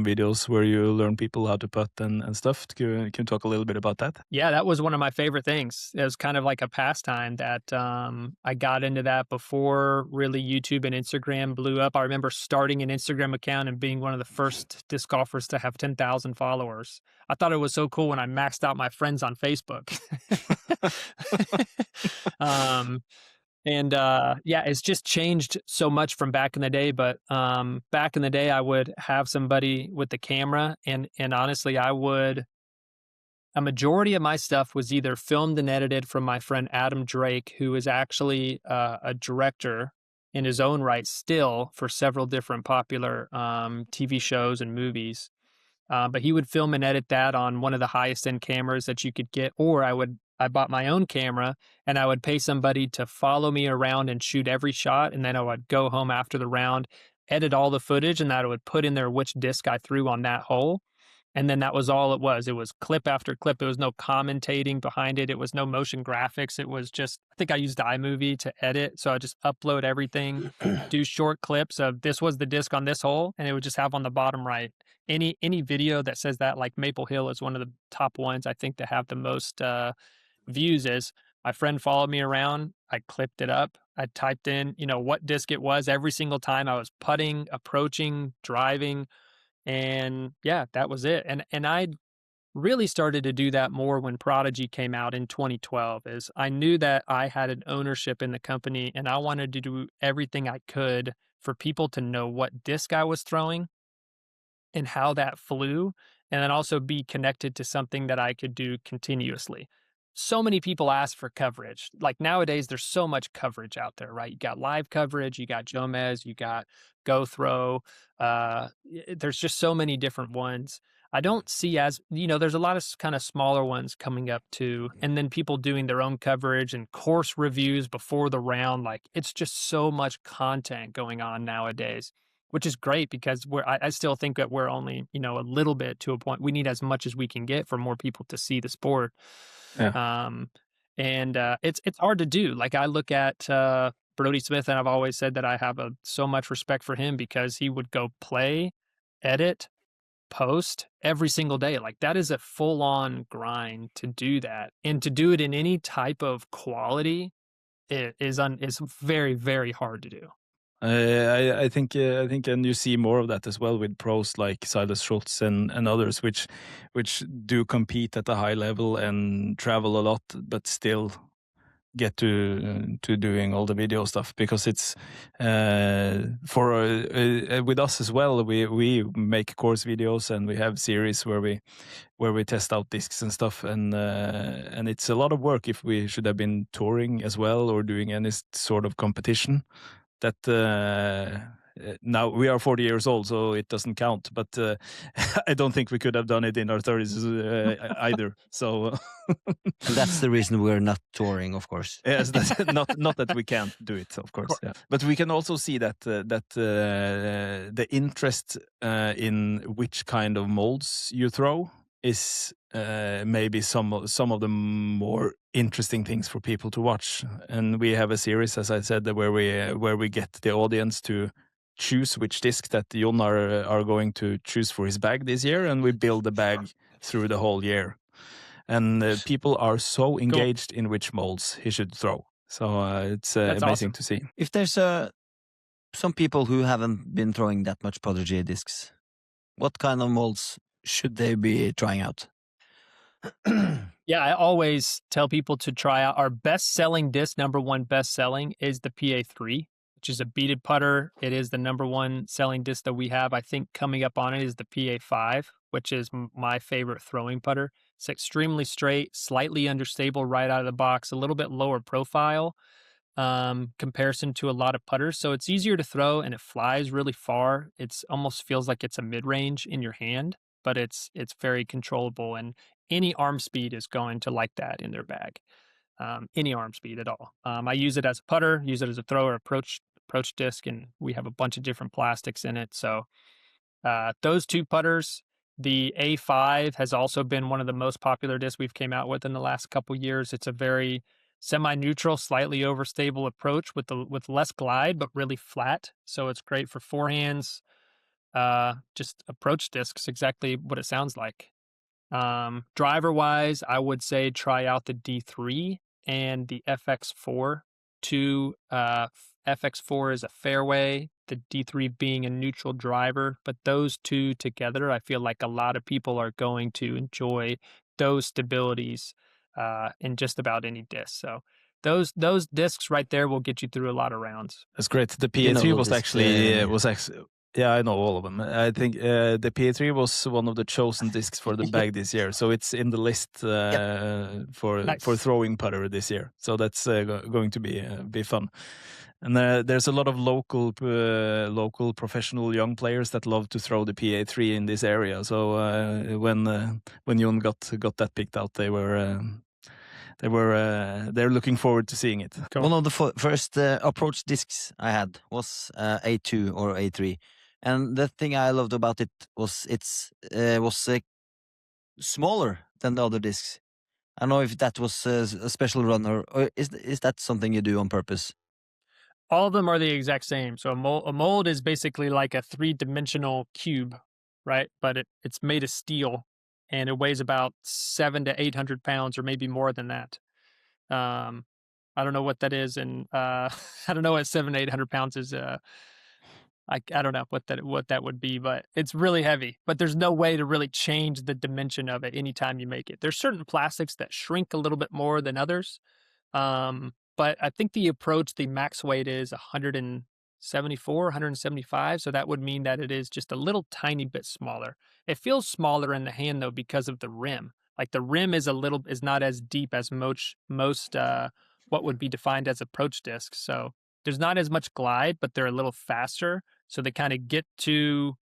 Speaker 2: videos where you learn people how to putt and stuff. Can you talk a little bit about that?
Speaker 3: Yeah, that was one of my favorite things. It was kind of like a pastime that I got into that before really YouTube and Instagram blew up. I remember starting an Instagram account and being one of the first disc golfers to have 10,000 followers. I thought it was so cool when I maxed out my friends on Facebook. Yeah, it's just changed so much from back in the day. But back in the day, I would have somebody with the camera, and honestly, a majority of my stuff was either filmed and edited from my friend Adam Drake, who is actually a director in his own right still for several different popular TV shows and movies. But he would film and edit that on one of the highest end cameras that you could get, or I bought my own camera and I would pay somebody to follow me around and shoot every shot. And then I would go home after the round, edit all the footage, and that I would put in there which disc I threw on that hole. And then that was all it was. It was clip after clip. There was no commentating behind it. It was no motion graphics. It was just, I think I used iMovie to edit. So I just upload everything, do short clips of this was the disc on this hole, and it would just have on the bottom right. Any video that says that, like Maple Hill is one of the top ones, I think, to have the most views is my friend followed me around. I clipped it up. I typed in, what disc it was every single time I was putting, approaching, driving. And yeah, that was it. And I really started to do that more when Prodigy came out in 2012. Is I knew that I had an ownership in the company, and I wanted to do everything I could for people to know what disc I was throwing and how that flew, and then also be connected to something that I could do continuously. So many people ask for coverage. Like nowadays, there's so much coverage out there, right? You got live coverage, you got Jomez, you got GoThrow. There's just so many different ones. I don't see there's a lot of kind of smaller ones coming up too. And then people doing their own coverage and course reviews before the round. Like it's just so much content going on nowadays, which is great because I still think that we're only, a little bit to a point. We need as much as we can get for more people to see the sport.
Speaker 2: Yeah.
Speaker 3: It's hard to do. Like I look at Brody Smith, and I've always said that I have so much respect for him because he would go play, edit, post every single day. Like that is a full on grind to do that, and to do it in any type of quality is very, very hard to do.
Speaker 2: I think, and you see more of that as well with pros like Silas Schultz and others, which do compete at a high level and travel a lot, but still get to doing all the video stuff, because it's with us as well. We make course videos and we have series where we test out discs and stuff, and it's a lot of work if we should have been touring as well or doing any sort of competition. That now we are 40 years old, so it doesn't count. But I don't think we could have done it in our 30s either. So
Speaker 1: that's the reason we're not touring, of course.
Speaker 2: Yes, that's not that we can't do it, of course. Yeah. But we can also see that the interest in which kind of molds you throw is maybe some of the more interesting things for people to watch. And we have a series, as I said, where we get the audience to choose which disc that Jon are going to choose for his bag this year, and we build the bag through the whole year. And people are so engaged in which molds he should throw. So it's amazing
Speaker 3: awesome
Speaker 2: to see.
Speaker 1: If there's some people who haven't been throwing that much Prodigy discs, what kind of molds should they be trying out?
Speaker 3: Yeah, I always tell people to try out our best-selling disc. Number one best-selling is the PA3, which is a beaded putter. It is the #1 selling disc that we have. I think coming up on it is the PA5, which is my favorite throwing putter. It's extremely straight, slightly understable right out of the box, a little bit lower profile comparison to a lot of putters. So it's easier to throw and it flies really far. It's almost feels like it's a mid-range in your hand, but it's very controllable, and any arm speed is going to like that in their bag. Any arm speed at all. I use it as a putter, use it as a thrower, approach disc, and we have a bunch of different plastics in it. So those two putters, the A5 has also been one of the most popular discs we've came out with in the last couple years. It's a very semi-neutral, slightly overstable approach with less glide, but really flat. So it's great for forehands, just approach discs, exactly what it sounds like. Driver wise, I would say try out the D3 and the FX4. FX4 is a fairway, the D3 being a neutral driver, but those two together, I feel like a lot of people are going to enjoy those stabilities in just about any disc. So those discs right there will get you through a lot of rounds.
Speaker 2: That's great. The
Speaker 1: You know
Speaker 2: PA3
Speaker 1: all
Speaker 2: was
Speaker 1: this,
Speaker 2: actually yeah, I know all of them. I think the PA3 was one of the chosen discs for the bag this year, so it's in the list for
Speaker 3: Nice.
Speaker 2: throwing putter this year. So that's going to be fun. And there's a lot of local professional young players that love to throw the PA3 in this area. So when Jon got that picked out, they're looking forward to seeing it.
Speaker 3: Cool.
Speaker 1: One of the first approach discs I had was A2 or A3, and the thing I loved about it was was smaller than the other discs. I don't know if that was a special run, or is that something you do on purpose?
Speaker 3: All of them are the exact same. So a mold is basically like a 3-dimensional cube, right? But it's made of steel, and it weighs about 700 to 800 pounds, or maybe more than that. I don't know what that is, and I don't know what 700 to 800 pounds is. I don't know what that would be, but it's really heavy. But there's no way to really change the dimension of it anytime you make it. There's certain plastics that shrink a little bit more than others. But I think the approach, the max weight is 174, 175. So that would mean that it is just a little tiny bit smaller. It feels smaller in the hand though because of the rim. Like the rim is not as deep as most what would be defined as approach discs. So there's not as much glide, but they're a little faster. So they kind of get to,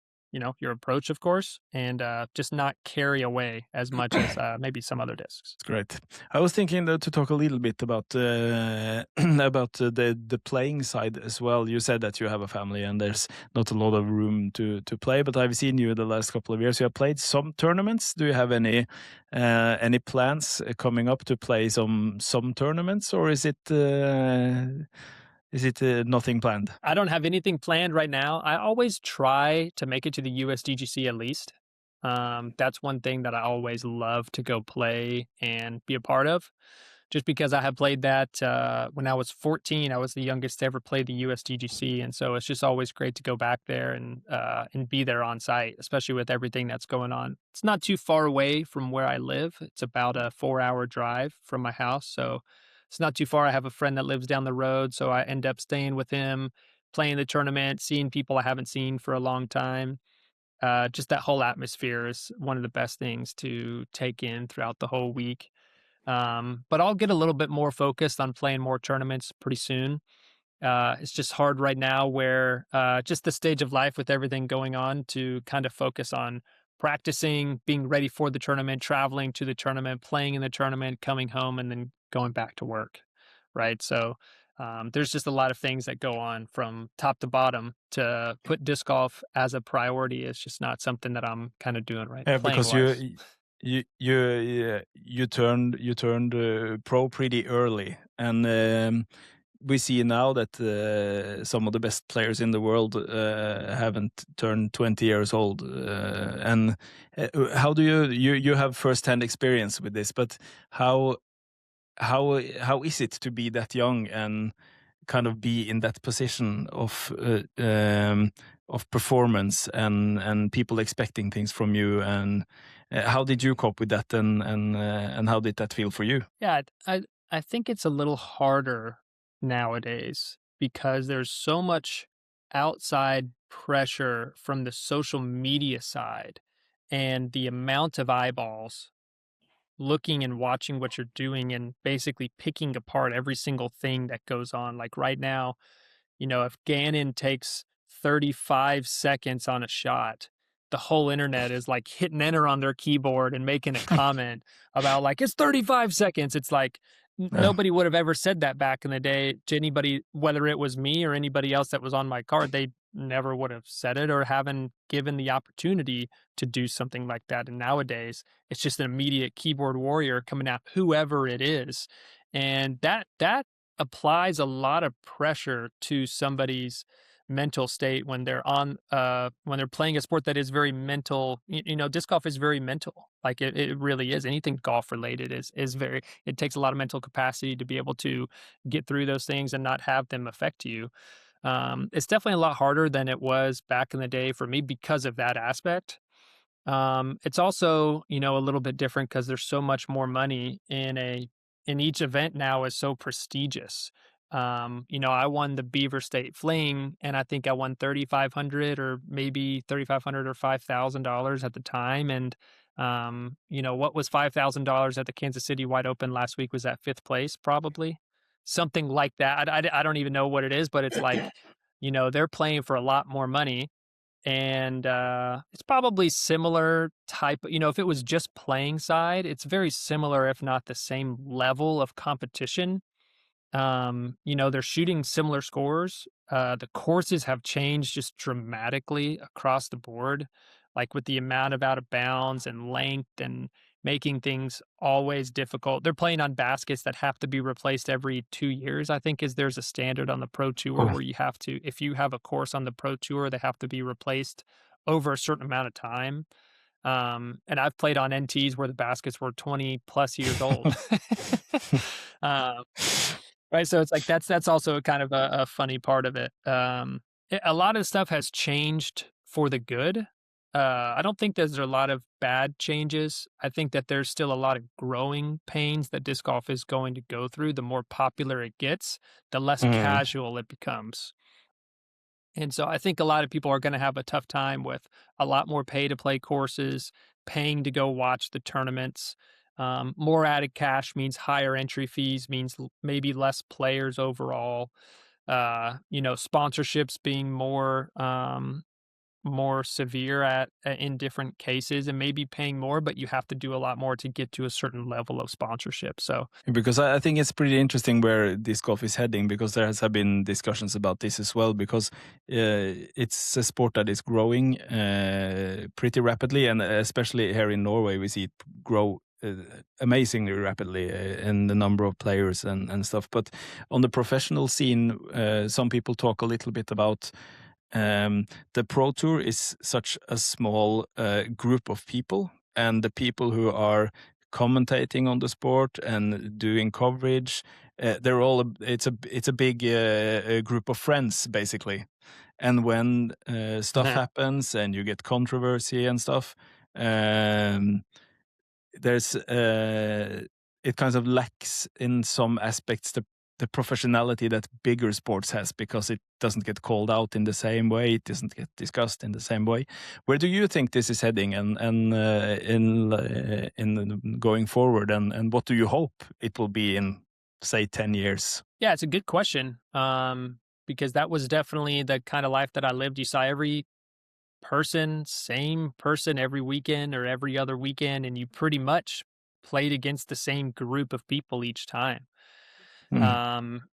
Speaker 3: your approach, of course, and just not carry away as much as maybe some other discs.
Speaker 2: It's great. I was thinking to talk a little bit about about the playing side as well. You said that you have a family and there's not a lot of room to play, but I've seen you the last couple of years. You have played some tournaments. Do you have any plans coming up to play some tournaments, or is it nothing planned?
Speaker 3: I don't have anything planned right now. I always try to make it to the USDGC at least. That's one thing that I always love to go play and be a part of. Just because I have played that when I was 14, I was the youngest to ever play the USDGC, and so it's just always great to go back there and be there on site, especially with everything that's going on. It's not too far away from where I live. It's about a 4-hour drive from my house, so it's not too far. I have a friend that lives down the road, so I end up staying with him, playing the tournament, seeing people I haven't seen for a long time. Just that whole atmosphere is one of the best things to take in throughout the whole week. But I'll get a little bit more focused on playing more tournaments pretty soon. It's just hard right now where just the stage of life with everything going on to kind of focus on practicing, being ready for the tournament, traveling to the tournament, playing in the tournament, coming home, and then going back to work, right? So there's just a lot of things that go on from top to bottom. To put disc golf as a priority is just not something that I'm kind of doing right now.
Speaker 2: Yeah, because you turned pro pretty early, and we see now that some of the best players in the world haven't turned 20 years old. And how do you have first-hand experience with this? But how is it to be that young and kind of be in that position of performance and people expecting things from you, and how did you cope with that, and how did that feel for you?
Speaker 3: Yeah, I think it's a little harder nowadays because there's so much outside pressure from the social media side and the amount of eyeballs looking and watching what you're doing and basically picking apart every single thing that goes on. Like right now, if Gannon takes 35 seconds on a shot, the whole internet is like hitting enter on their keyboard and making a comment about like, it's 35 seconds. It's like nobody would have ever said that back in the day to anybody, whether it was me or anybody else that was on my card. They never would have said it or haven't given the opportunity to do something like that. And nowadays, it's just an immediate keyboard warrior coming at whoever it is. And that applies a lot of pressure to somebody's mental state when they're when they're playing a sport that is very mental. Disc golf is very mental. Like it really is. Anything golf related is very, it takes a lot of mental capacity to be able to get through those things and not have them affect you. It's definitely a lot harder than it was back in the day for me because of that aspect. It's also, a little bit different because there's so much more money in each event now is so prestigious. I won the Beaver State Fling, and I think I won 3,500 or maybe 3,500 or $5,000 at the time. And what was $5,000 at the Kansas City Wide Open last week? Was that fifth place, probably something like that. I don't even know what it is, but it's like, they're playing for a lot more money. And it's probably similar type, if it was just playing side, it's very similar, if not the same level of competition. They're shooting similar scores. The courses have changed just dramatically across the board, like with the amount of out of bounds and length and making things always difficult. They're playing on baskets that have to be replaced every 2 years. I think there's a standard on the Pro Tour where you have to, if you have a course on the Pro Tour, they have to be replaced over a certain amount of time. And I've played on NTs where the baskets were 20 plus years old. Right. So it's like, that's also kind of a funny part of it. A lot of stuff has changed for the good. I don't think there's a lot of bad changes. I think that there's still a lot of growing pains that disc golf is going to go through. The more popular it gets, the less casual it becomes. And so I think a lot of people are going to have a tough time with a lot more pay to play courses, paying to go watch the tournaments. More added cash means higher entry fees, means maybe less players overall. Sponsorships being more severe in different cases, and maybe paying more, but you have to do a lot more to get to a certain level of sponsorship. So
Speaker 2: because I think it's pretty interesting where disc golf is heading, because there have been discussions about this as well, because it's a sport that is growing pretty rapidly, and especially here in Norway we see it grow amazingly rapidly in the number of players and stuff. But on the professional scene, some people talk a little bit about the Pro Tour is such a small group of people, and the people who are commentating on the sport and doing coverage, it's a big group of friends basically. And when stuff happens and you get controversy and stuff, there's it kind of lacks in some aspects the professionality that bigger sports has, because it doesn't get called out in the same way, it doesn't get discussed in the same way. Where do you think this is heading, and in going forward, and what do you hope it will be in, say, 10 years?
Speaker 3: Yeah, it's a good question, because that was definitely the kind of life that I lived. You saw every same person every weekend or every other weekend, and you pretty much played against the same group of people each time.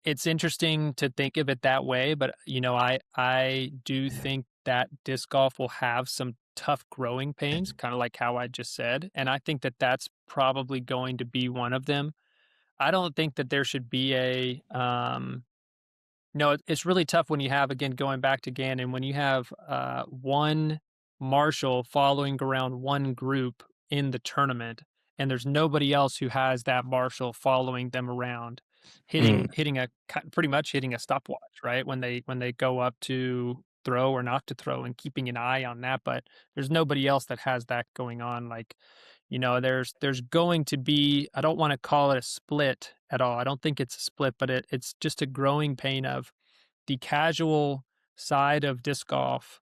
Speaker 3: It's interesting to think of it that way, but I do think that disc golf will have some tough growing pains, kind of like how I just said, and I think that that's probably going to be one of them. I don't think that there should be it's really tough when you have, again, going back to Gannon, when you have one marshal following around one group in the tournament, and there's nobody else who has that marshal following them around, pretty much hitting a stopwatch, right? When they go up to throw or not to throw, and keeping an eye on that, but there's nobody else that has that going on. Like, there's going to be, I don't want to call it a split at all. I don't think it's a split, but it's just a growing pain of the casual side of disc golf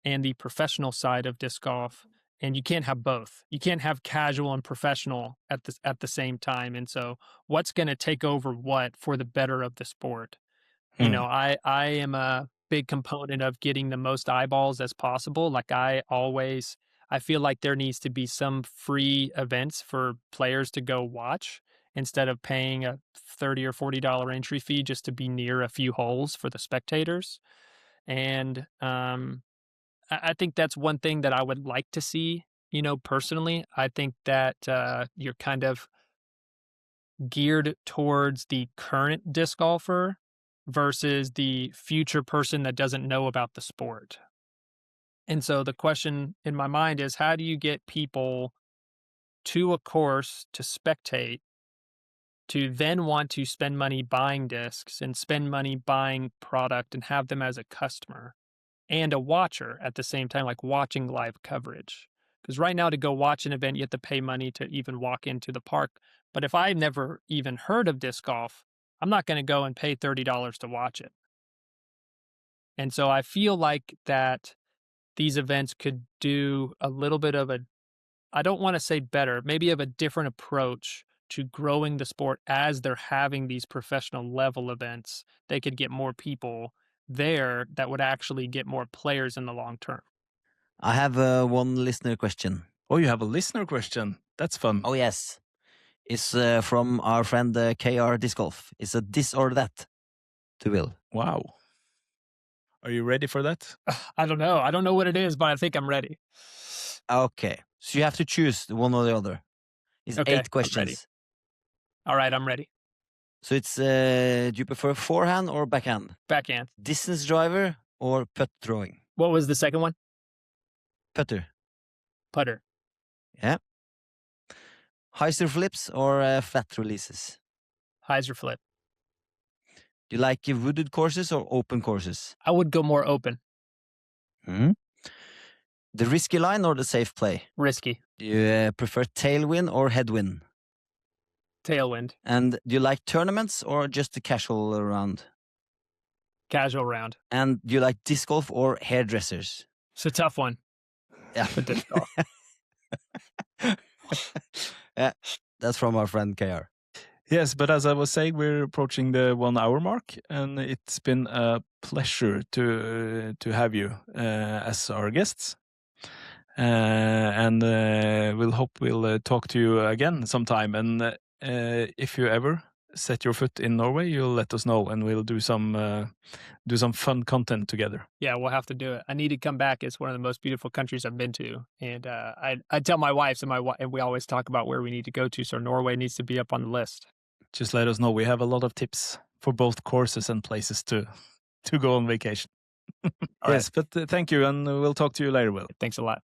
Speaker 3: and the professional side of disc golf, and you can't have both. You can't have casual and professional at the same time. And so, what's going to take over what for the better of the sport? You know, I am a big component of getting the most eyeballs as possible. Like I feel like there needs to be some free events for players to go watch instead of paying a $30 or $40 entry fee just to be near a few holes for the spectators. And I think that's one thing that I would like to see, you know, personally. I think that you're kind of geared towards the current disc golfer versus the future person that doesn't know about the sport. And so the question in my mind is, how do you get people to a course to spectate, to then want to spend money buying discs and spend money buying product and have them as a customer and a watcher at the same time, like watching live coverage? Because right now, to go watch an event, you have to pay money to even walk into the park. But if I've never even heard of disc golf, I'm not going to go and pay $30 to watch it. And so I feel like that these events could do a little bit of I don't want to say better, maybe of a different approach to growing the sport as they're having these professional level events. They could get more people there that would actually get more players in the long term.
Speaker 1: I have one listener question.
Speaker 2: Oh, you have a listener question. That's fun.
Speaker 1: Oh, yes. It's from our friend KR Disc Golf. It's a this or that to Will.
Speaker 2: Wow. Are you ready for that?
Speaker 3: I don't know. I don't know what it is, but I think I'm ready.
Speaker 1: Okay. So you have to choose one or the other. It's
Speaker 3: Okay,
Speaker 1: 8 questions.
Speaker 3: I'm ready. All right, I'm ready.
Speaker 1: So it's, do you prefer forehand or backhand?
Speaker 3: Backhand.
Speaker 1: Distance driver or putt throwing?
Speaker 3: What was the second one?
Speaker 1: Putter.
Speaker 3: Putter.
Speaker 1: Yeah. Hyzer flips or flat releases?
Speaker 3: Hyzer flip.
Speaker 1: Do you like wooded courses or open courses?
Speaker 3: I would go more open.
Speaker 1: Hmm. The risky line or the safe play?
Speaker 3: Risky.
Speaker 1: Do you prefer tailwind or headwind?
Speaker 3: Tailwind.
Speaker 1: And do you like tournaments or just the casual round?
Speaker 3: Casual round.
Speaker 1: And do you like disc golf or hairdressers?
Speaker 3: It's a tough one.
Speaker 1: Yeah.
Speaker 3: For disc golf.
Speaker 1: Yeah, that's from our friend KR.
Speaker 2: Yes, but as I was saying, we're approaching the 1 hour mark, and it's been a pleasure to have you as our guests. And we'll talk to you again sometime. And if you ever set your foot in Norway, you'll let us know, and we'll do some fun content together.
Speaker 3: Yeah, we'll have to do it. I need to come back. It's one of the most beautiful countries I've been to, and I tell my wife, and we always talk about where we need to go to. So Norway needs to be up on the list.
Speaker 2: Just let us know. We have a lot of tips for both courses and places to go on vacation. Yes, but thank you, and we'll talk to you later, Will.
Speaker 3: Thanks a lot.